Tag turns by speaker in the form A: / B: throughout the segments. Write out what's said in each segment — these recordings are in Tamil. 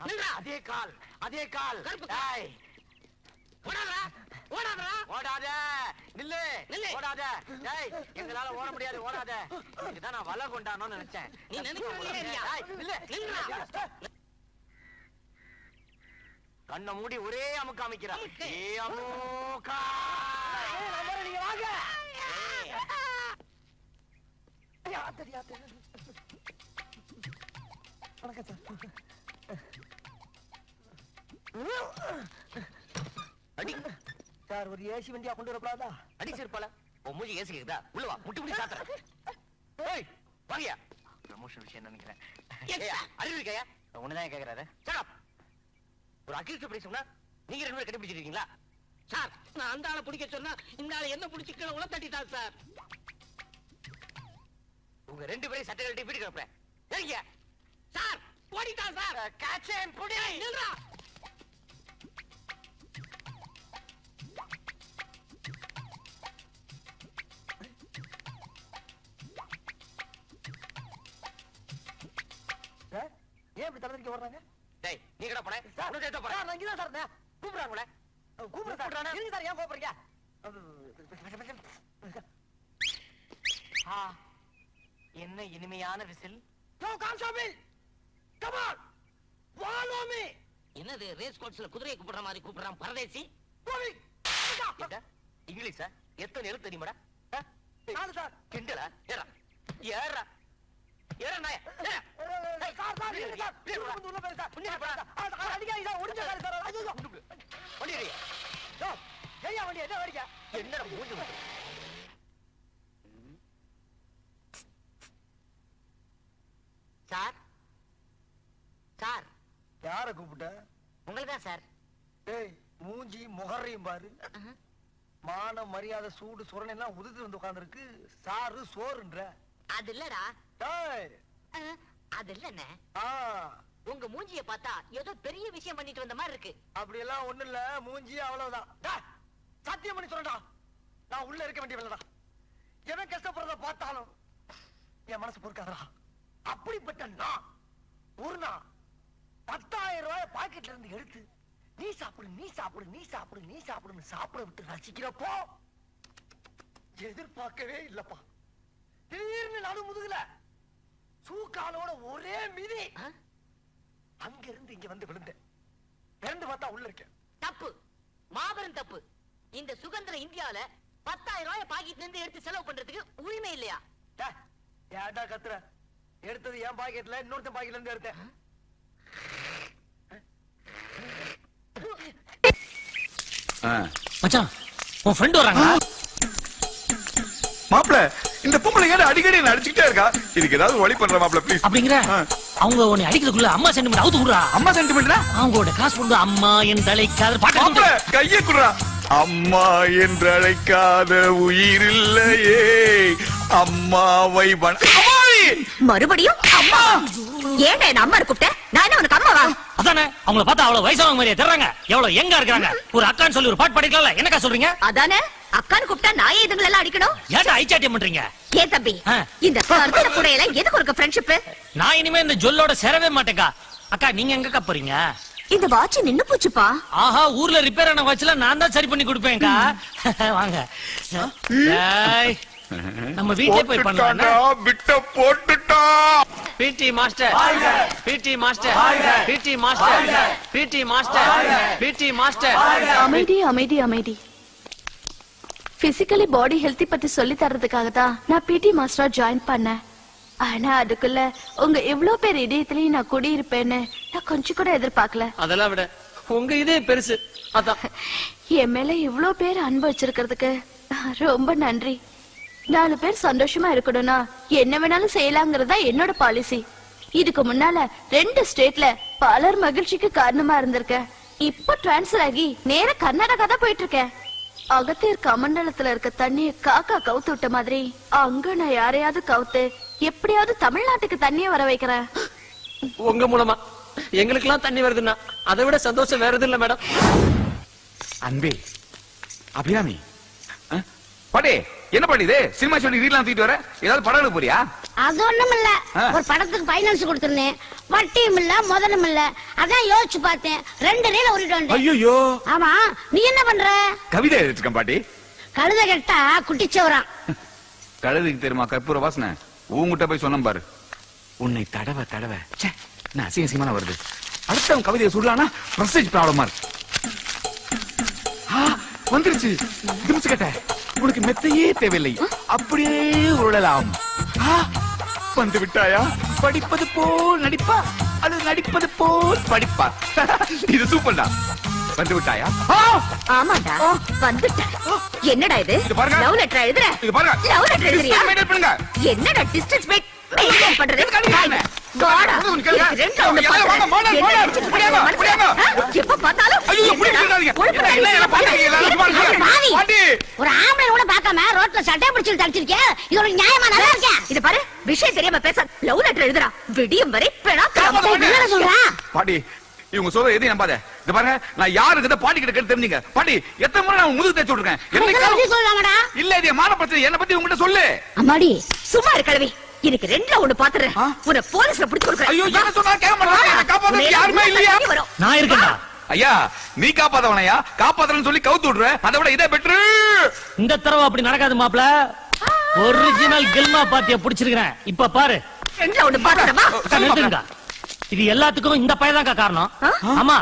A: அதே கால் அதே கால். ஓடாத நில்லு நில்லு ஓடாத. டேய் எங்களால ஓட முடியாது ஓடாத. இதுதான் நான் வலை கொண்டானோன்னு நினைச்சேன். நீ கண்ணை மூடி ஒரே அமுக்கு அமைக்கிறான். நீங்க வாங்க. அடி சார் ஒரு ஏசி வண்டியா கொண்டு வரப்படாதா? அடி சேர்ப்பால உன் மூஞ்சி ஏசி கேக்குதா? உள்ள வா முட்டி முடி சாத்துறேன். ஏய் வாங்கயா. ப்ரமோஷன் விஷயம் நினைக்கிறேன். அறிவு இருக்கையா? ஒண்ணுதான் கேக்குறாரு. சட் ஒரு அகில்ஸ் பிடி சொன்னா நீங்க ரெண்டு பேரும் கண்டுபிடிச்சிருக்கீங்களா? சார் நான் அந்த ஆளை பிடிக்க சொன்னா இந்த ஆளை என்ன பிடிச்சிக்கல உள்ள தட்டிட்டான் சார். உங்க ரெண்டு பேரும் சட்டை கட்டி வீட்டுக்கு அனுப்புறேன். ஏங்க சார் ஓடிட்டான் சார். கேட்ச் அண்ட் புடி. நில்றா. ஏன் இப்படி தடவிக்க வர்றாங்க? டேய் நீ கடா போறே. உனக்கு ஏத்த போறே. நான் இங்க தான் சார் இருந்தேன். கூப்பிடுறாங்களே. கூப்பிடுறானே. இருங்க சார் ஏன் கோபறீங்க? என்ன இனிமையான விசில். No constable come on follow me. என்னது ரேஸ் கோர்ஸ்ல குதிரையை கூப்பிடுற மாதிரி கூப்பிடுறான் பரதேசி. இங்கிலீஷா? எத்தனை எழுத்து தெரியுமாடா? நாலு சார். கிண்டலா? ஏறா ஏறா ஏறா நாய. சார் சார் நீங்க சார் வந்து உள்ள போய் சார். அடிக்காதீங்க சார் ஒடிஞ்ச கால் சார். ஐயோ வண்டி ஏறியா? யோ ஏயா வண்டி என்ன வரியா? என்னடா மூஞ்சி வந்து. சார் சார் யாரை கூப்பிட்ட? உங்களதான் சார். ஏய் மூஞ்சி முகரையும் பாரு. மான மரியாதை சூடு சுரணை எல்லாம் உதிர்த்து வந்து உட்கார்ந்துருக்கு. சாரு சோறுன்ற. அது இல்லடா. அது இல்லண்ணே. உங்க மூஞ்சிய பார்த்தா ஏதோ பெரிய விஷயம் பண்ணிட்டு வந்த மாதிரி இருக்கு. அப்படி எல்லாம் ஒண்ணு இல்ல. மூஞ்சி அவ்வளவுதான். சத்தியம் பண்ணி சொல்றா நான் உள்ள இருக்க வேண்டியவளடா. எவன் கஷ்டப்படுறத பார்த்தாலும் என் மனசு பொறுக்காதடா. அப்படிப்பட்ட நான் ஒரு நாள் 10,000 ரூபாய் பாக்கெட்ல இருந்து எடுத்து நீ சாப்பிடு நீ சாப்பிடு நீ சாப்பிடு நீ சாப்பிடுன்னு சாப்பிட விட்டு ரசிக்கிறப்போ எதிர்பார்க்கவே இல்லப்பா. திடீர்னு நடு முதுகுல சூக்காலோட ஒரே மிதி. அங்க இருந்து இங்க வந்து விழுந்தேன். பிறந்து பார்த்தா உள்ள இருக்கேன். தப்பு மாபெரும் தப்பு. இந்த சுதந்திர இந்தியாவில 10,000 ரூபாய் பாக்கெட்ல இருந்து எடுத்து செலவு பண்றதுக்கு உரிமை இல்லையா? ஏடா கத்துற? எடுத்தது என் பாக்கெட்ல இன்னொருத்த பாக்கெட்ல இருந்து எடுத்தேன்.
B: மச்சான் உன் ஃப்ரெண்ட் வராங்க.
C: மாப்ள இந்த பொம்பளை ஏன் அடிக்கடி அடிச்சுக்கிட்டே இருக்கா? இதுக்கு ஏதாவது வழி பண்ற மாப்ள ப்ளீஸ்.
B: அப்படிங்கற அவங்க உன்னை அடிக்கிறதுக்குள்ள அம்மா சென்டிமெண்ட் அவுத்து விடுறா.
C: அம்மா சென்டிமெண்ட்னா
B: அவங்களோட காசு கொண்டு அம்மா என்று அழைக்காத பாட்டு
C: மாப்ள கையை குடுறா. அம்மா என்று அழைக்காத உயிர் இல்லையே அம்மாவை
D: மறுபடியும் அம்மா. ஏன்டா என்ன அம்மா கூப்பிட்ட? நான் என்ன உனக்கு அம்மாவா?
B: அதானே அவங்கள பார்த்தா அவ்வளவு வயசானவங்க மாதிரியே தெரியறாங்க. எவ்வளவு யங்கா இருக்காங்க. ஒரு அக்கான்னு சொல்லி ஒரு பாட்டு படிக்கல. என்னக்கா சொல்றீங்க?
D: அதானே அக்கான்னு கூப்பிட்டா நான் இதுங்களை எல்லாம் அடிக்கணும்.
B: ஏன்டா ஐச்சாட்டியம் பண்றீங்க?
D: ஏன் தம்பி இந்த கருத்துல கூடையில எதுக்கு ஒரு ஃப்ரெண்ட்ஷிப்?
B: நான் இனிமே இந்த ஜொல்லோட சேரவே மாட்டேக்கா. அக்கா நீங்க எங்கக்கா போறீங்க?
D: இந்த வாட்ச் நின்னு போச்சுப்பா.
B: ஆஹா ஊர்ல ரிப்பேர் ஆன வாட்ச்ல நான் தான் சரி பண்ணி கொடுப்பேன்க்கா. வாங்க நம்ம வீட்லயே போய் பண்ணலாம்.
C: விட்ட போட்டுட்டா.
B: PT master PT master PT master PT master PT master.
E: அமைதி அமைதி அமைதி. பிசிக்கலி பாடி ஹெல்த்தி பத்தி சொல்லி தரதுக்காக தான் நான் பிடி மாஸ்டரா ஜாயின் பண்ணேன். ஆனா அதுக்குள்ள உங்க இவ்வளவு பேர் இதயத்திலயும் நான் குடியிருப்பேன்னு நான் கொஞ்சம் கூட எதிர்பார்க்கல.
B: அதெல்லாம் விட உங்க இதே பெருசு. அதான்
E: என் மேல இவ்வளவு பேர் அன்பு வச்சிருக்கிறதுக்கு ரொம்ப நன்றி. 4 பேர் சந்தோஷமா இருக்கணும்னா என்ன வேணாலும் செய்யலாங்கிறதா என்னோட பாலிசி. இதுக்கு முன்னால 2 ஸ்டேட்ல பலர் மகிழ்ச்சிக்கு காரணமா இருந்திருக்கேன். இப்ப டிரான்ஸ்பர் ஆகி நேர கர்நாடகா தான் போயிட்டு இருக்கேன். அகத்தியர் கமண்டலத்துல இருக்க தண்ணிய காக்கா கவுத்து விட்ட மாதிரி அங்க நான் யாரையாவது கவுத்து எப்படியாவது தமிழ்நாட்டுக்கு தண்ணிய வர வைக்கிறேன்.
B: உங்க மூலமா எங்களுக்கு எல்லாம் தண்ணி வருதுன்னா அதை விட சந்தோஷம் வேற எதுவும் இல்ல மேடம்.
C: அன்பே அபிராமி பாட்டி என்ன பாட்டி இது சினிமா சொல்லி வீட்ல தூக்கிட்டு வர ஏதாவது படம் எடுக்க போறியா?
F: அது ஒண்ணும் இல்ல
C: ஆ.
F: ஒரு படத்துக்கு பைனான்ஸ் கொடுத்திருந்தேன், வட்டியும் இல்ல முதலும் இல்ல. அதான் யோசிச்சு பார்த்தேன், 2 ரீல உருட்டு வந்தேன்.
C: ஐயோ
F: ஆமா, நீ என்ன பண்ற?
C: கவிதை எழுதிட்டு இருக்கேன் பாட்டி.
F: கழுத கெட்டா குட்டிச்சவரான்.
C: கழுதுக்கு தெரியுமா கற்பூர வாசனை? உங்ககிட்ட போய் சொன்ன பாரு. உன்னை தடவை தடவை ச்சே, நான் அசிங்கமான வருது. அடுத்தவன் கவிதையை சொல்லலாம்னா பிரஸ்டேஜ் ப்ராப்ளமா இருக்கு. வந்துருச்சு திமிச்சு கட்ட. உனக்கு மெத்தையே தேவையில்லை, அப்படியே உருளலாம். வந்து விட்டாயா? படிப்பது போல் நடிப்பா அல்லது நடிப்பது போல் படிப்பா? இது சூப்பர்டா. வந்து விட்டாயா?
D: ஆமாடா வந்துட்டேன். என்னடா இது?
C: இது பாருங்க.
D: லவ் லெட்டர் எழுதுற?
C: இது பாருங்க.
D: Love letter எழுதுறியா?
C: மெயின்டைன் பண்ணுங்க.
D: என்னடா டிஸ்டன்ஸ் மெயின்டைன் பண்றது?
C: எதுக்கு அடிக்கிறீங்க?
D: காடா,
C: ஒண்ணு கேளுங்க.
D: ரெண்டு ரவுண்ட்
C: ஐயா, வாங்க, மோனர்,
D: என்ன
C: மோனர்.
D: நினைச்சிட்டு
C: புரியாம,
D: இருக்க
C: புரியாம.
D: மனசுல? எப்ப பார்த்தாலும்
C: ஐயோ, இப்படி
D: என்னடா?
C: சொல்லாதீங்க.
D: ஒழுப்பு
C: என்ன, என்ன, என்ன பாத்தீங்க? எல்லாரும் பாருங்க.
F: பாவி.
C: பாட்டி.
F: ஒரு ஆம்பளை கூட பார்க்காம ரோட்ல சட்டை பிடிச்சிட்டு தடிச்சிருக்கேன். இது ஒரு நியாயமா? நல்லா இருக்கேன்.
D: இத பாரு, விஷயம் தெரியாம பேச. லவ் லெட்டர் எழுதுறா, விடியும் வரை
C: காப்பாத்த
F: என்ன
C: மாட்டேன்.
F: சொல்றா?
C: பாட்டி இவங்க சொல்ற எதையும் நம்பாத. இந்த பாருங்க, நான் யாரு கிட்ட பாட்டி கிட்ட கேட்டு தெரிஞ்சீங்க. பாட்டி எத்தனை முறை நான் முதுகு தேய்ச்சு விட்டுருக்கேன். என்னைக்காவது-
F: சொல்லலாமடா?
C: இல்ல இது என் மான பிரச்சனை. என்ன பத்தி உங்ககிட்ட சொல்லு.
F: அம்மாடி,
D: சும்மா இரு கிழவி. எனக்கு 2ல 1 பாத்துறேன்.
C: ஆ?
D: உன்னை போலீஸ்ல புடிச்சு கொடுக்குறேன்.
C: ஐயோ என்ன சொன்னா கேட்க மாட்டாங்க. என்னை காப்பாத்த யாருமே இல்லையா?
D: வரும்.
B: நான் இருக்கேன்டா.
C: ஐயா நீ காப்பாத்தவனையா? காப்பாத்தறன்னு சொல்லி கவுத்து விடுற. அதை விட இதே பெட்ரு.
B: இந்த தடவை அப்படி நடக்காது மாப்ள. ஒரிஜினல் கில்மா பாத்திய புடிச்சிருக்கிறேன். இப்ப பாரு.
D: 2ல 1 பாத்துறமா?
B: நிறுத்துங்க. இது எல்லாத்துக்கும் இந்த பையன் காரணம். ஆமா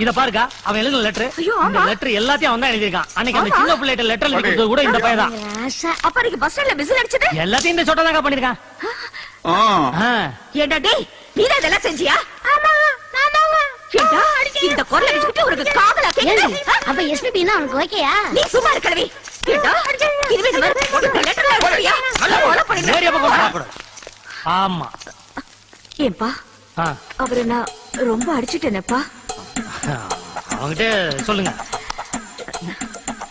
B: இத பாருங்க, அவன் எழுதின லெட்டர்.
D: ஐயோ,
B: இந்த
D: ஆமா.
B: லெட்டர் எல்லாத்தையும் அவன் தான் எழுதிருக்கான். அன்னைக்கு அந்த
D: ஆமா.
B: சின்ன பிள்ளைகிட்ட லெட்டர் எழுதி கொடுத்தது கூட இந்த பையன் தான்.
F: ராசா.
D: அப்ப நீங்க பஸ் ஸ்டாண்ட்ல விசில் அடிச்சது?
B: எல்லாத்தையும் இந்த சொட்டை தாங்க பண்ணிருக்கான். ஆ.
D: ஏண்டா டேய், நீதான் இதெல்லாம் செஞ்சியா? ஆமா, நான்தாங்க. ஏண்டா, இந்த குரலை வச்சுக்கிட்டு உனக்கு காதலா கேக்குது?
F: ஏண்டி, அப்ப எஸ்பிபின்னா உனக்கு ஓகேயா?
D: நீ சும்மா இரு கிழவி. ஏண்டா, இனிமே இந்த மாதிரி உனக்கு லெட்டர் எழுதுறியா? நல்லா கொலை பண்ணிடுறேன்.
B: நேரடியா போய் கொண்டு சாப்பிடு. ஆமா.
D: ஏன்பா,
B: ஆ.
D: அவரை நான் ரொம்ப அடிச்சிட்டேனப்பா.
B: அவங்கிட்ட சொல்லுங்க.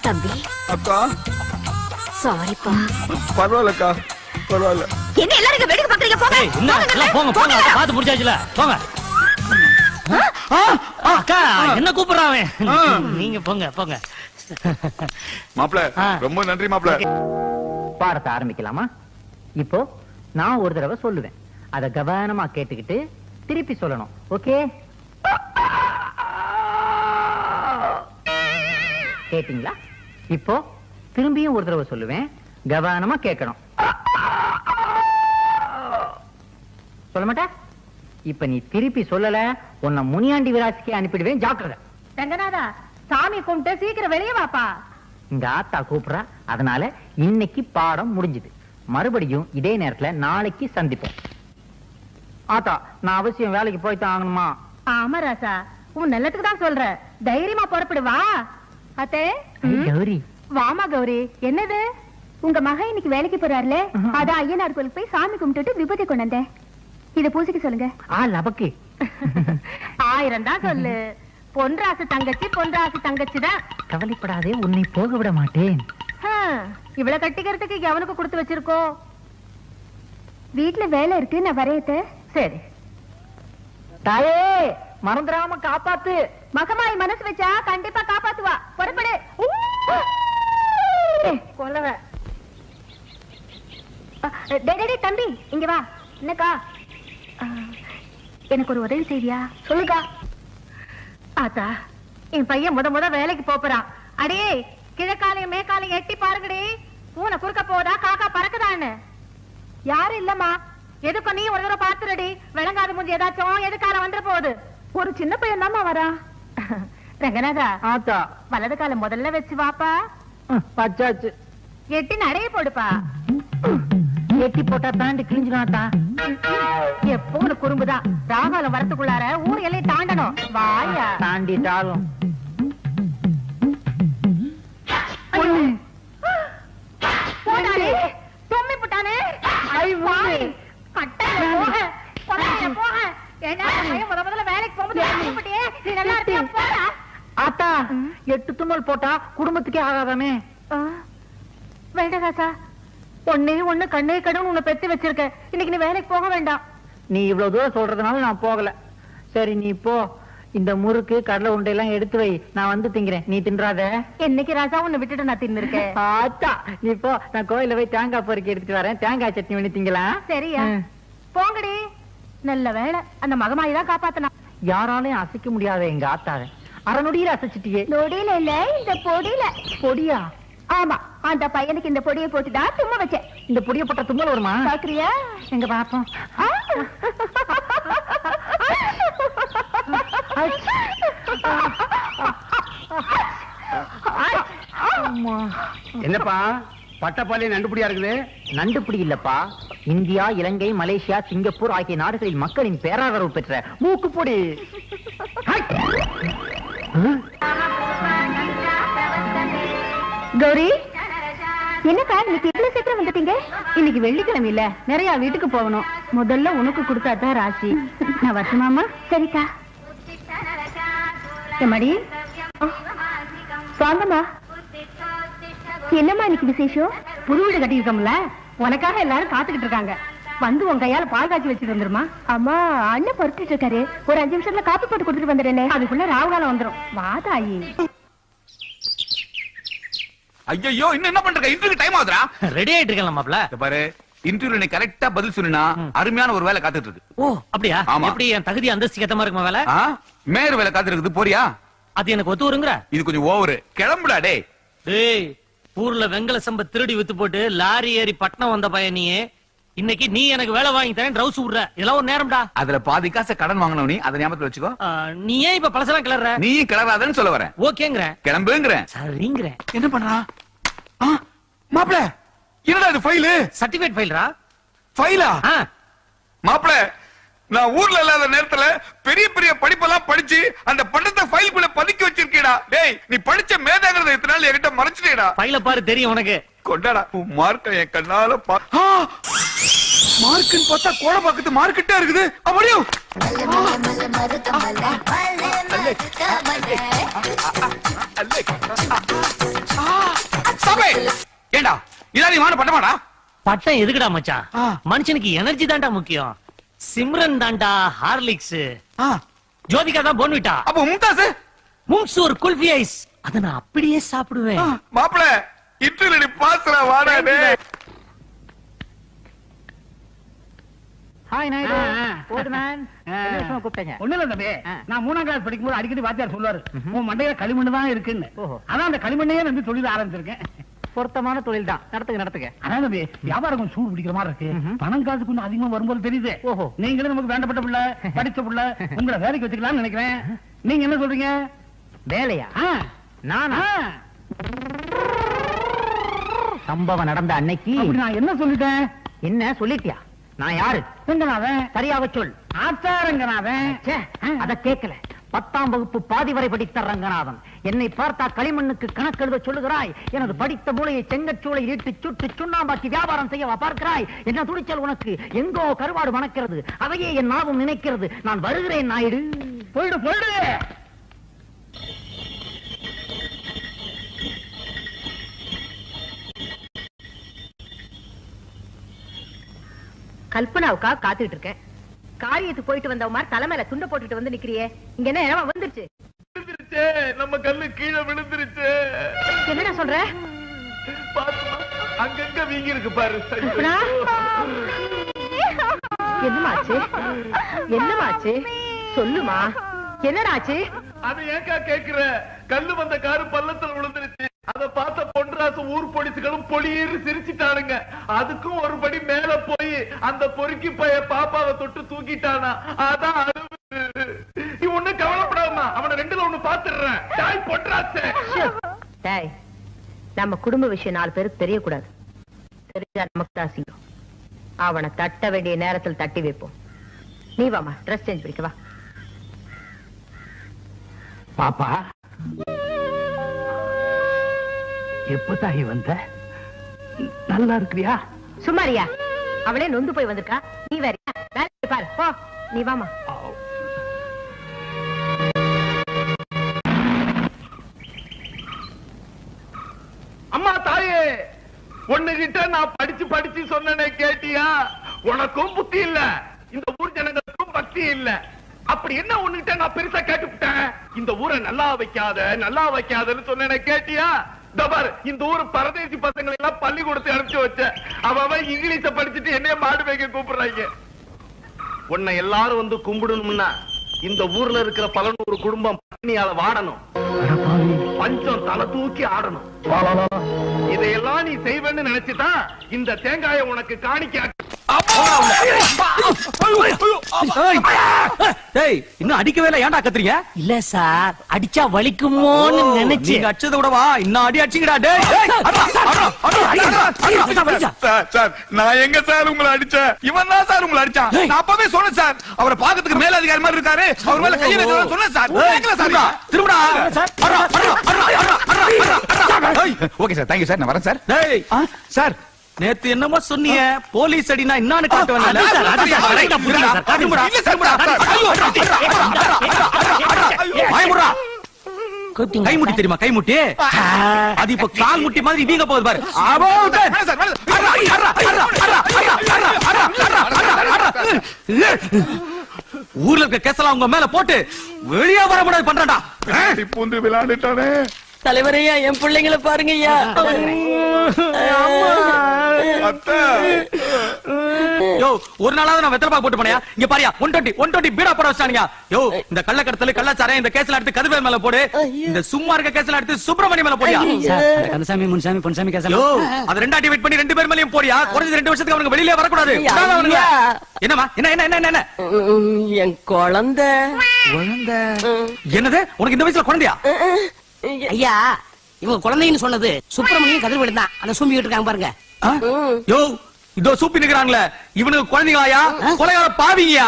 D: தம்பி
C: அக்கா
D: சாரிப்பா.
C: பரவாயில்லக்கா பரவாயில்ல.
D: என்ன எல்லாரும் இங்க வேடிக்கை பாக்குறீங்க? போங்க.
B: ஏய், என்ன எல்லாம் போங்க போங்க. பாத்து முடிச்சாச்சுல, போங்க. அக்கா என்ன கூப்பிடுறான் அவன்? நீங்க போங்க போங்க.
C: மாப்ள
B: ஆ.
C: ரொம்ப நன்றி மாப்ள.
G: பாடத்தை ஆரம்பிக்கலாமா? இப்போ நான் ஒரு தடவை சொல்லுவேன், அத கவனமா கேட்டுக்கிட்டு திருப்பி சொல்லணும். ஓகே? கேட்டீங்களா? இப்போ திரும்பியும் ஒரு தடவை சொல்லுவேன், கவனமா கேட்கணும். சொல்ல மாட்டா? இப்ப நீ திருப்பி சொல்லல, உன்னை முனியாண்டி விராசிக்கு அனுப்பிடுவேன், ஜாக்கிரதை.
F: ரங்கநாதா, சாமி கும்பிட்டு சீக்கிரம் வெளியே வாப்பா.
G: இங்க ஆத்தா கூப்பிடுறா, அதனால இன்னைக்கு பாடம் முடிஞ்சுது. மறுபடியும் இதே நேரத்துல நாளைக்கு சந்திப்போம். ஆத்தா, நான் அவசியம் வேலைக்கு போய்தான் ஆகணுமா?
F: ஆமா ராசா, உன் நல்லதுக்கு தான் சொல்ற. தைரியமா புறப்படு வா. அத்தே,
G: கௌரி,
F: வாமா கௌரி. என்னது? உங்க மகன் இன்னைக்கு வேலைக்கு போறாருல, அதான் ஐயனார் கோயிலுக்கு போய் சாமி கும்பிட்டுட்டு விபூதி கொண்டு வந்தேன். இத பூசிக்க சொல்லுங்க.
G: லபக்கு
F: 1000 தான் சொல்லு. பொன்ராசு தங்கச்சி, பொன்ராசு தங்கச்சி தான்.
G: கவலைப்படாதே, உன்னை போக விட மாட்டேன்.
F: இவ்வளவு கட்டிக்கிறதுக்கு எவனுக்கு கொடுத்து வச்சிருக்கோம்? வீட்டுல வேலை இருக்கு, நான் வரையத்த. சரி.
G: தாயே, மறந்துடாம காப்பாத்து.
F: மகமாய் மனசு வச்சா கண்டிப்பா காப்பாத்துவா. புறப்படு. கொல்லவ. டேய் தம்பி, இங்க வா. என்னக்கா? எனக்கு ஒரு உதவி செய்வியா? சொல்லுக்கா. ஆத்தா, என் பையன் முத வேலைக்கு போறான். அடே, கிழக்காலையும் மேற்காலையும் எட்டி பாருங்கடி. பூனை குறுக்க போதா, காக்கா பறக்குதான்னு. யாரும் இல்லம்மா. எதுக்கும் நீ ஒரு தடவை பாத்துறடி. விளங்காத முடிஞ்சு ஏதாச்சும் எதுக்கால வந்துட போகுது. ஒரு சின்ன பையன் தாமா வரா. ரங்கநாதா,
G: ஆத்தா,
F: வலது காலம் முதல்ல வச்சு வாப்பா.
G: பச்சாச்சு.
F: எட்டி நடைய போடுப்பா.
G: எட்டி போட்டா தாண்டி கிழிஞ்சிடும் ஆத்தா.
F: எப்போ ஒரு குறும்புதான். ராகாலம் வரத்துக்குள்ளார ஊர் எல்லையை தாண்டணும். வாயா.
G: தாண்டிட்டாலும்
F: போடானே, தும்மி புட்டானே. வாய். கட்டாய போக, கொலையில போக. ஏன்னா, பையன் முதல்ல வேலைக்கு போகும்போது தும்மிப்புட்டியே. நீ நல்லா இருக்கியா? போடா.
G: ஆத்தா, 8 தும்மல் போட்டா குடும்பத்துக்கே ஆகாதாமே.
F: வேண்டாம் ஒன்னே ஒண்ணு கண்ணே கடன் உன்னை பெத்து வச்சிருக்க. இன்னைக்கு நீ வேலைக்கு போக வேண்டாம்.
G: நீ இவ்வளவு தூரம் சொல்றதுனால நான் போகல. சரி நீ போ. இந்த முறுக்கு கடலை உண்டை எல்லாம் எடுத்து வை, நான் வந்து திங்கிறேன், நீ தின்றாத.
F: என்னைக்கு ராஜா உன்னை விட்டுட்டு நான் தின்னு இருக்கேன்.
G: ஆத்தா நீ போ, நான் கோயில போய் தேங்காய் பொறுக்கி எடுத்துட்டு வரேன், தேங்காய் சட்னி பண்ணி திங்கலாம்.
F: சரியா? போங்கடி. நல்ல வேளை அந்த மகமாயி தான் காப்பாத்தனா.
G: யாராலையும் அசைக்க முடியாத எங்க ஆத்தார அரை நொடியில அசைச்சிட்டியே.
F: நொடியில இல்ல, இந்த பொடியில.
G: பொடியா?
F: ஆமா, அந்த பையனுக்கு இந்த பொடியை போட்டுதான் தும்ம வச்சேன்.
G: இந்த பொடியை போட்ட தும்மல் வருமா?
F: பாக்குறியா?
G: எங்க பாப்போம்.
H: என்னப்பா பட்டப்பாலே நண்டுபடியா இருக்குது?
G: நண்டுபிடி இல்லப்பா, இந்தியா, இலங்கை, மலேசியா, சிங்கப்பூர் ஆகிய நாடுகளில் மக்களின் பேராதரவு பெற்ற மூக்குப்பொடி.
F: கௌரி, என்னக்கா இன்னைக்கு இவ்வளவு சீக்கிரம் வந்துட்டீங்க? இன்னைக்கு வெள்ளிக்கிழமை இல்ல, நிறைய வீட்டுக்கு போகணும். முதல்ல உனக்கு கொடுத்தாதான் ராசி. நான் வரட்டுமாமா? சரிக்கா. எம்மாடி வாங்கம்மா. என்னம்மா இன்னைக்கு விசேஷம்? புது வீடு கட்டியிருக்கோம்ல, உனக்காக எல்லாரும் காத்துக்கிட்டு இருக்காங்க. வந்து உன் கையால பால் காய்ச்சி வச்சுட்டு வந்துருமா? அம்மா, அண்ணன் பொறுத்துட்டு இருக்காரு, ஒரு 5 நிமிஷத்துல காப்பி போட்டு கொடுத்துட்டு வந்துடுறேனே. அதுக்குள்ள ராவுகாலம் வந்துரும். வாதாயி.
C: ஐயோ, இன்னும் என்ன பண்ற? Interview time ஆகுதுடா.
B: ரெடி ஆயிட்டு இருக்கேன் மாப்ள.
C: பாரு, இன்டர்வியூல நீ கரெக்டா பதில் சொன்னா அருமையான ஒரு வேலை காத்துட்டு இருக்கு.
B: ஓ அப்படியா?
C: ஆமா.
B: எப்படி என் தகுதி அந்தஸ்து ஏத்த மாதிரி இருக்குமா வேலை?
C: மேயர் வேலை காத்துட்டு இருக்குது, போறியா?
B: அது எனக்கு ஒத்து வருங்கிற?
C: இது கொஞ்சம் ஓவரு. கிளம்புடா டேய்.
B: டேய், ஊர்ல வெங்கல சம்ப திருடி வித்து போட்டு லாரி ஏறி பட்டணம் வந்த பையன் நீ. இன்னைக்கு நீ எனக்கு வேலை வாங்கி தரேன் ரவுஸ் விடுற. இதெல்லாம் ஒரு நேரம்டா.
C: அதுல பாதி காசை கடன் வாங்கணும், நீ அதை ஞாபகத்துல வச்சுக்கோ.
B: நீ ஏன் இப்ப பழசெல்லாம் கிளற?
C: நீ கிளறாதன்னு சொல்ல வரேன்.
B: ஓகேங்கிற?
C: கிளம்புங்கிற.
B: சரிங்கிற.
C: என்ன பண்றா மாப்பிள? என்னடா இது ஃபைல்?
B: சர்டிபிகேட் ஃபைல்ரா.
C: ஃபைலா? மாப்பிள, நான் ஊர்ல இல்லாத நேரத்துல பெரிய பெரிய படிப்பெல்லாம் படிச்சு அந்த பண்டத்தை ஃபைலுக்குள்ள பதுக்கி வச்சிருக்கேடா. டேய், நீ படிச்ச மேதாகிறத இத்தனை நாள் என்கிட்ட மறைச்சிட்டேடா.
B: ஃபைல பாரு, தெரியும் உனக்கு.
C: கொண்டாடா உன் மார்க்க என் கண்ணால மார்க்குன்னு பார்த்தா கோட பக்கத்து மார்க்கிட்டே இருக்குது. அப்படியோ ஏண்டா இதாரி மான பட்டமாடா?
B: பட்டம் எதுக்குடா மச்சான்? மனுஷனுக்கு எனர்ஜி தான்டா முக்கியம். சிம்ரன் தான்டா ஹார்லிக்ஸ், ஜோதிகா தான் போன்விட்டா,
C: அப்ப மும்தாஸ்
B: மும்ஸ் ஒரு குல்ஃபி ஐஸ். அத நான் அப்படியே சாப்பிடுவேன்.
C: மாப்பிள, இன்டர்வியூ பாஸ்ரா வாடா டேய்.
G: ஹாய் நாயுடு. ஓல்ட் மேன், என்ன கூப்பிட்டீங்க?
H: ஒண்ணு இல்ல தம்பி, நான் 3ஆம் கிளாஸ் படிக்கும்போது அடிக்கடி வாத்தியார் சொல்லுவாரு, உன் மண்டையில களிமண்ணு தான் இருக்குன்னு. அதான் அந்த களிமண்ணையே வந்து தொழில் ஆரம்பிச்சிருக்கேன்.
G: பொருத்தமான தொழில் தான், நடத்துங்க.
H: அதான் தம்பி, வியாபாரம் கொஞ்சம் சூடு பிடிக்கிற மாதிரி இருக்கு. பணம் காசு கொஞ்சம் அதிகமா வரும்போது தெரியுது.
G: ஓஹோ,
H: நீங்களும் நமக்கு வேண்டப்பட்ட பிள்ளை, படிச்ச பிள்ளை, உங்களை வேலைக்கு வச்சுக்கலாம்னு நினைக்கிறேன். நீங்க என்ன சொல்றீங்க?
G: வேலையா? நானா? சம்பவம் நடந்த அன்னைக்கு
H: நான் என்ன சொல்லிட்டேன்?
G: என்ன சொல்லிட்டியா? நான் யாரு?
H: ரங்கநாதன்.
G: சரியாக சொல்.
H: ஆச்சாரங்கநாதன்.
G: அத கேட்கல. 10ஆம் வகுப்பு பாதி வரை படித்த ரங்கநாதன். என்னை பார்த்தா களிமண்ணுக்கு கணக்கெழுத சொல்லுகிறாய். எனது படித்த மூளையை செங்கச்சூளை ஈட்டு சுட்டு சுண்ணாம்பாக்கி வியாபாரம் செய்யவா பார்க்கிறாய்? என்ன துணிச்சல் உனக்கு? எங்கோ கருவாடு மணக்கிறது, அதையே என் நாவும் நினைக்கிறது. நான் வருகிறேன் நாயுடு.
H: போயிடு.
F: கல்பனாவுக்கா காத்துட்டு இருக்கேன். காரியத்துக்கு போயிட்டு வந்தவ மாதிரி தலைமையில துண்ட போட்டுட்டு வந்து நிக்கிறியே. இங்க என்ன இடம் வந்துருச்சு?
C: நம்ம கல்லு கீழே விழுந்துருச்சு.
F: என்னடா சொல்ற?
C: அங்கங்க வீங்கி இருக்கு பாரு.
F: என்னமாச்சு சொல்லுமா, என்னடாச்சு?
C: அது ஏக்கா கேக்குற? கல்லு வந்த காரு பள்ளத்துல விழுந்துருச்சு. அத பார்த்த பொன்ராசு ஊர் பொடிசுகளும் பொடியேறி சிரிச்சுட்டானுங்க. அதுக்கும் ஒரு படி மேல போய் அந்த பொறுக்கி பைய பாப்பாவை தொட்டு தூக்கிட்டானா. அதான் நீ ஒண்ணு கவலைப்படாம அவனை 2ல 1 பாத்துடுறேன். டாய் பொன்ராசு.
F: டேய், நம்ம குடும்ப விஷயம் 4 பேருக்கு தெரியக்கூடாது. தெரிஞ்சா நமக்கு தான் அசிங்கம். அவனை தட்ட வேண்டிய நேரத்தில் தட்டி வைப்போம். நீ வாமா, ட்ரெஸ் சேஞ்ச் பண்ணிக்க வா.
H: பாப்பா, எப்பதாகி வந்த? நல்லா இருக்கிறியா?
F: சும்மாரியா, அவளே நொந்து போய் வந்திருக்கா. நீ வேறியா? வேலை பாரு, போ. நீ வாமா.
C: அம்மா தாயே, ஒண்ணுகிட்ட நான் படிச்சு சொன்னேனே கேட்டியா? உனக்கும் புத்தி இல்ல, இந்த ஊர் ஜனங்களுக்கும் பக்தி இல்ல. அப்படி என்ன ஒண்ணுகிட்ட நான் பெருசா கேட்டுவிட்டேன்? இந்த ஊரை நல்லா வைக்காதன்னு சொன்ன கேட்டியா? தபார், இந்த ஊர் பரதேசி பசங்களை எல்லாம் பள்ளிக்கூடத்தை அனுப்பிச்சு வச்ச. அவன் இங்கிலீஷ படிச்சுட்டு என்னைய மாடு மேய்க்க கூப்பிடுறாங்க. உன்னை எல்லாரும் வந்து கும்பிடணும்னா இந்த ஊர்ல இருக்கிற 1100 குடும்பம் பட்டினியால வாடணும், பஞ்சம் தலை தூக்கி ஆடணும். இதையெல்லாம் நீ செய்வேன்னு நினைச்சுதான் இந்த தேங்காயை உனக்கு காணிக்க.
B: இன்னும் அடிக்கவே இல்ல, ஏன்டா கத்துறீங்க? இல்ல சார், அடிச்சா வலிக்குமோன்னு நினைச்சு. நீங்க அடிச்சத விடவா இன்னும் அடி அடிச்சீங்கடா.
C: சார், நான் எங்க சார் உங்களை அடிச்சேன்? இவன் தான் சார் உங்களை அடிச்சான். நான் அப்பவே சொன்னேன் சார், அவரை பாக்கிறதுக்கு மேலதிகாரி மாதிரி இருக்காரு, அவர் மேல கையை வைக்க சொன்னேன் சார். திரும்படா. ஓகே சார், தேங்க்யூ சார், நான் வரேன் சார். சார்,
B: நேத்து என்னமோ சொன்னீங்க, போலீஸ் அடினா என்னன்னு காட்டுவேன். கைமுட்டி தெரியுமா? கைமுட்டி அது இப்ப கால் முட்டி மாதிரி வீங்க போகுது பாரு. ஊர்ல இருக்க கேசலாம் உங்க மேல போட்டு வெளியே வர முடியாது பண்றா.
C: பூந்து விளையாண்டுட்டானே.
D: தலைவரையா, என் பிள்ளைங்களை பாருங்கய்யா.
B: யோ, ஒரு நாளாவது நான் வெத்தலை பாக்கு போட்டு போனியா? இங்க பாரியா, 120 பீடா போட வச்சானுங்க. யோ, இந்த கள்ளக்கடத்தல் கள்ளச்சாரம் இந்த கேஸ்ல எடுத்து கதிர்வேல் மேல போடு, இந்த சும்மா இருக்க கேஸ்ல எடுத்து சுப்பிரமணியம் மேல போடியா.
G: கந்தசாமி முன்சாமி பொன்சாமி கேசல.
B: யோ, அது ரெண்டாட்டி வெயிட் பண்ணி 2 பேர் மேலயும் போடியா. குறைஞ்சது 2 வருஷத்துக்கு அவனுக்கு வெளியிலே வரக்கூடாது. என்னமா? என்ன
D: என் குழந்தை.
B: என்னது? உனக்கு இந்த வயசுல குழந்தையா?
I: ஐயா, இவங்க குழந்தைன்னு சொன்னது சுப்பிரமணியம் கதிர்வேலு தான். அந்த சூம்பிக்கிட்டு இருக்காங்க பாருங்க.
B: யோ, இதோ சூப்பி நிக்கிறாங்களே, இவனுக்கு குழந்தைங்களாயா? கொலையார பாவிங்கயா?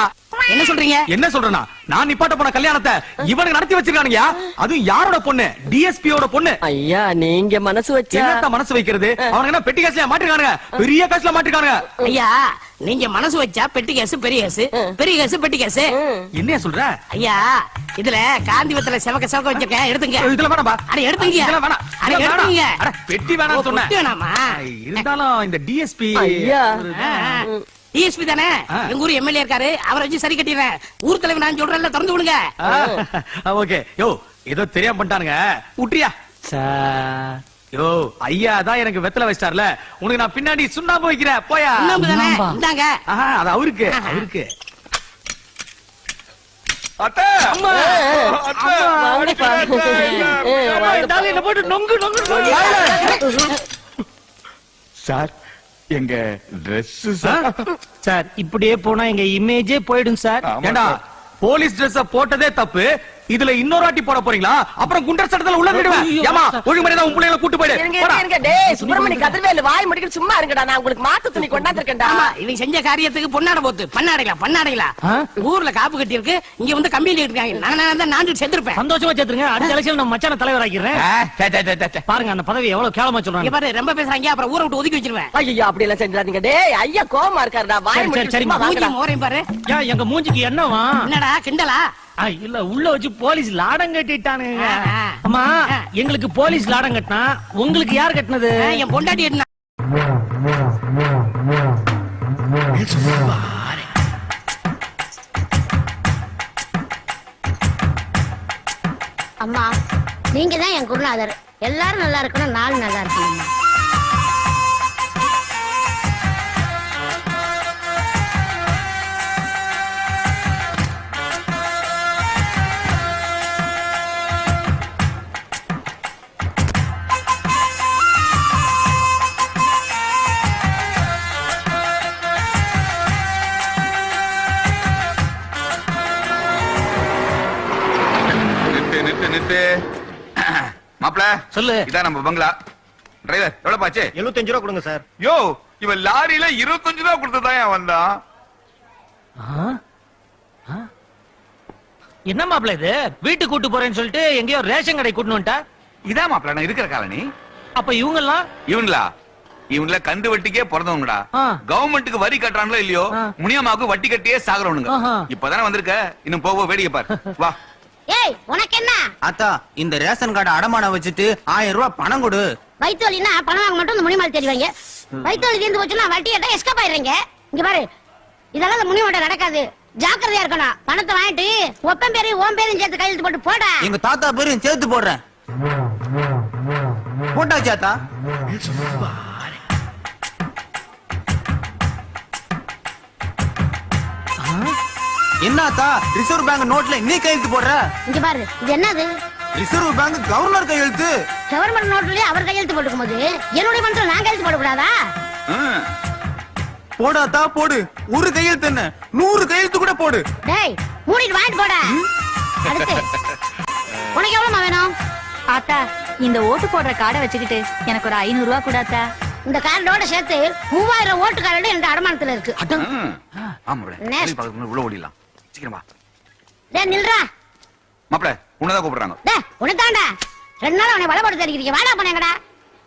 I: என்ன சொல்றீங்க?
B: என்ன சொல்றேன்னா, நான் நிப்பாட்ட போன கல்யாணத்தை இவனுக்கு நடத்தி வச்சிருக்கானுங்க. அதுவும் யாரோட பொண்ணு? டிஎஸ்பியோட பொண்ணு.
D: ஐயா, நீங்க மனசு வச்சா
B: என்னத்த மனசு வைக்கிறது? அவனுக்கு என்ன பெட்டி கேஸ்ல மாட்டிருக்கானுங்க, பெரிய கேஸ்ல மாட்டிருக்கானுங்க.
I: ஐயா, நீங்க மனசு வச்சா பெட்டி கேஸ் பெரிய கேஸ், பெரிய கேஸ் பெட்டி கேஸ்.
B: என்ன சொல்ற?
I: ஐயா, இதுல காந்திவத்துல செவக்க செவக்க வச்சிருக்கேன், எடுத்துங்க.
B: இதுல வேணாம்பா.
I: அட எடுத்துங்க.
B: இதெல்லாம் வேணாம்.
I: அட எடுத்துங்க.
B: அட பெட்டி வேணாம்னு சொன்னேன்.
I: பெட்டி வேணாமா?
B: இருந்தாலும் இந்த டிஎஸ்பி.
D: ஐயா,
I: டிஎஸ்பி தானே, எங்க ஊர் எம்எல்ஏ இருக்காரு, அவரை வச்சு சரி கட்டிடுறேன். ஊர் தலைவர் நான் சொல்றேன்ல, திறந்து விடுங்க.
B: ஓகே. யோ, ஏதோ தெரியாம பண்ணிட்டானுங்க, விட்டுறியா? யோ, ஐயா தான் எனக்கு வெத்தலை வச்சிட்டார்ல, உனக்கு நான் பின்னாடி சுண்ணாம்பு வைக்கிறேன், போயா.
I: சுண்ணாம்பு தானே, இந்தாங்க.
B: அது அவருக்கு.
C: சார், எங்க Dress
B: சார், இப்படியே போனா எங்க இமேஜே போயிடும் சார். ஏண்டா, போலீஸ் Dress போட்டதே தப்பு, இதுல இன்னொரு வாட்டி போட போறீங்களா? அப்புறம் குண்டர் சட்டத்துல உள்ள விடுவேன். ஏமா, ஒழுங்குமுறையா உன் பிள்ளைகளை கூட்டி போயிடு.
D: இருங்க. டேய் சுப்பிரமணிய கதிர்வேலு, வாய் முடிக்க சும்மா இருங்கடா. நான் உங்களுக்கு மாத்து துணி கொண்டாந்துருக்கேன்டா.
I: இவங்க செஞ்ச காரியத்துக்கு பொன்னாட போத்து பண்ணாடைகளா. ஊர்ல காப்பு கட்டி இருக்கு, இங்க வந்து கம்பியில இருக்காங்க. நான் செத்துருப்பேன்.
B: சந்தோஷமா சேர்த்துருங்க. அடுத்த எலெக்ஷன் நம்ம மச்சான தலைவர் ஆக்கிறேன். பாருங்க அந்த பதவி எவ்வளவு கேவலமா சொல்றாங்க.
I: பாரு, ரொம்ப பேசுறாங்க, அப்புறம் ஊரை விட்டு ஒதுக்கி வச்சிருவேன்.
D: ஐயோ, அப்படி எல்லாம் செஞ்சாதீங்க. டேய் ஐயா, கோவமா இருக்காருடா. வாய் முடிக்க
I: மோரையும் பாரு.
B: எங்க மூஞ்சிக்கு என்னவா?
I: என்னடா கிண்டலா?
B: இல்ல, உள்ள வச்சு போலீஸ் லாடம் கட்டிட்டானுங்க. அம்மா, எங்களுக்கு போலீஸ் லாடம் கட்டினா உங்களுக்கு யார் கட்டினது?
I: என் பொண்டாட்டி கட்டினா.
J: அம்மா, நீங்க தான் என் குருநாதர். எல்லாரும் நல்லா இருக்கணும், நானும் நல்லா இருக்கணும்.
C: மாப்ள
B: சொல்லு.
C: இதான் நம்ம பங்களா. டிரைவர், எவ்வளவு பாச்சு?
A: 75 ரூபா கொடுங்க சார்.
C: யோ, இவன் லாரியில 25 ரூபா கொடுத்துதான் வந்தான்.
B: என்ன மாப்பிள்ள இது? வீட்டுக்கு கூட்டு போறேன்னு சொல்லிட்டு எங்கேயோ ரேஷன் கடை கூட்டு வந்துட்டா.
C: இதான் மாப்ள நான் இருக்கிற காலனி.
B: அப்ப இவங்கெல்லாம்
C: இவங்கள கந்து வட்டிக்கே பிறந்தவங்கடா. கவர்மெண்ட்டுக்கு வரி கட்டுறாங்களோ இல்லையோ, முனியமாவுக்கு வட்டி கட்டியே சாகுறவனுங்க. இப்பதானே வந்திருக்க, இன்னும் போக வேடிக்கை பாரு. வா.
J: ஏய், உனக்கு என்ன?
K: அத்தா, இந்த ரேஷன் கார்டு அடமானம் வச்சுட்டு 1000 ரூபாய் பணம் கொடு.
J: வயிற்றுவலின்னா பணம் வாங்க மட்டும் இந்த முனிமால் தெரிவாங்க. வயிற்றுவலி தீர்ந்து போச்சுன்னா வட்டி கேட்டா எஸ்கேப் ஆயிடுறீங்க. இங்க பாரு, இதெல்லாம் இந்த முனியோட நடக்காது. ஜாக்கிரதையா இருக்கணும். பணத்தை வாங்கிட்டு ஒப்பன் பேரையும் ஓம் பேரையும் சேர்த்து கையெழுத்து போட்டு போடா.
K: எங்க தாத்தா பேரையும் சேர்த்து போடுறேன். போட்டாச்சாத்தா? என்னத்தா ரிசர்வ் பேங்க் நோட்ல நீ கையெழுத்து போடுற?
J: இங்க பாரு, இது என்னது?
K: ரிசர்வ் பேங்க் கவர்னர் கையெழுத்து.
J: கவர்மெண்ட் நோட்லயே அவர் கையெழுத்து போட்டுக்கும் போது என்னுடைய பணத்துல நான் கையெழுத்து போடக்கூடாதா?
K: போடாத்தா போடு. ஒரு கையெழுத்து என்ன 100 கையெழுத்து கூட போடு.
J: டேய் மூடிட்டு வாங்கிட்டு போடா. அடுத்து உனக்கு எவ்வளவு வேணும்?
D: ஆத்தா, இந்த ஓட்டு போடுற கார்டை வச்சுக்கிட்டு எனக்கு ஒரு 500 ரூபாய் கூடாத்தா.
J: இந்த கார்டோட சேர்த்து 3000 ஓட்டு கார்டு என்ற அடமானத்துல இருக்கு.
C: உள்ள ஓடிடலாம். சீக்கிரமா
J: டேய் நில்றா.
C: மாப்பிள உன்னதான் கூப்பிடுறாங்க.
J: டேய் உனதாண்டா 2 நாள் அவனை வலை போட்டு தெரிக்கிறீங்க. வாடா பண்ணேங்கடா.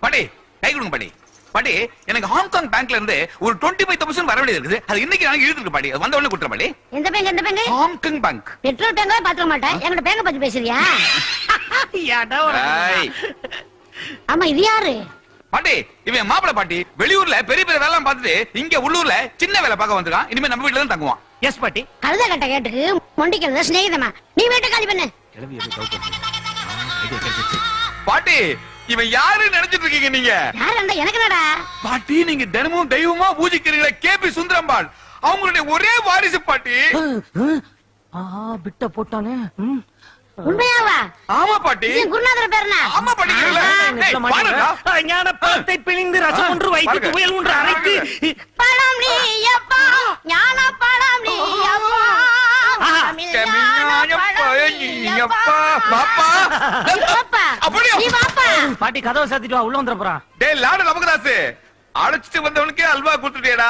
C: பாட்டி கை கொடுங்க பாட்டி. பாட்டி எனக்கு ஹாங்காங் பேங்க்ல இருந்து ஒரு 25% வர வேண்டியது இருக்குது. அது இன்னைக்கு நான் இழுத்துருக்கு பாட்டி. அது வந்த உடனே கொடுத்துற பாட்டி.
J: எந்த பேங்க்? எந்த பேங்க்?
C: Hong Kong bank.
J: பெட்ரோல் பேங்கா பாத்துக்க மாட்டேன். எங்கட பேங்க பத்தி பேசுறியா? ஆமா இது யாரு?
C: பாட்டி இவன் மாப்பிள பாட்டி. வெளியூர்ல பெரிய பெரிய வேலை பார்த்துட்டு இங்க உள்ளூர்ல சின்ன வேலை பார்க்க வந்திருக்கான். இனிமே நம்ம வீட்டுல தான் தங்குவான்.
B: எஸ் பாட்டி.
J: கழுத கட்ட கேட்டுக்கு மொண்டிக்கிறது சிநேகிதமா. நீ வீட்டை காலி பண்ணு.
C: பாட்டி இவன் யாரு நினைச்சிட்டு இருக்கீங்க நீங்க?
J: யாருடா? எனக்கு என்னடா?
C: பாட்டி நீங்க தினமும் தெய்வமா பூஜிக்கிறீங்களே கேபி சுந்தரம்பாள் அவங்களுடைய ஒரே வாரிசு பாட்டி.
B: பிட்ட போட்டானே.
J: உண்மையாவா?
C: ஆமா பாட்டி.
J: என் குருநாதர் பேர் என்ன?
C: ஆமா பாட்டி.
B: ஞான பழத்தை பிழிந்து ரசம் ஒன்று வைத்து துவையல் ஒன்று அரைத்து
J: பழம் நீ அப்பா, ஞான பழம் நீ அப்பா,
B: பாட்டி கதவை சாத்திட்டு வா, உள்ள வந்துட போறான்.
C: டேய் லாடு நமக்கு அழைச்சிட்டு வந்தவனுக்கே அல்வா கொடுத்துட்டேடா.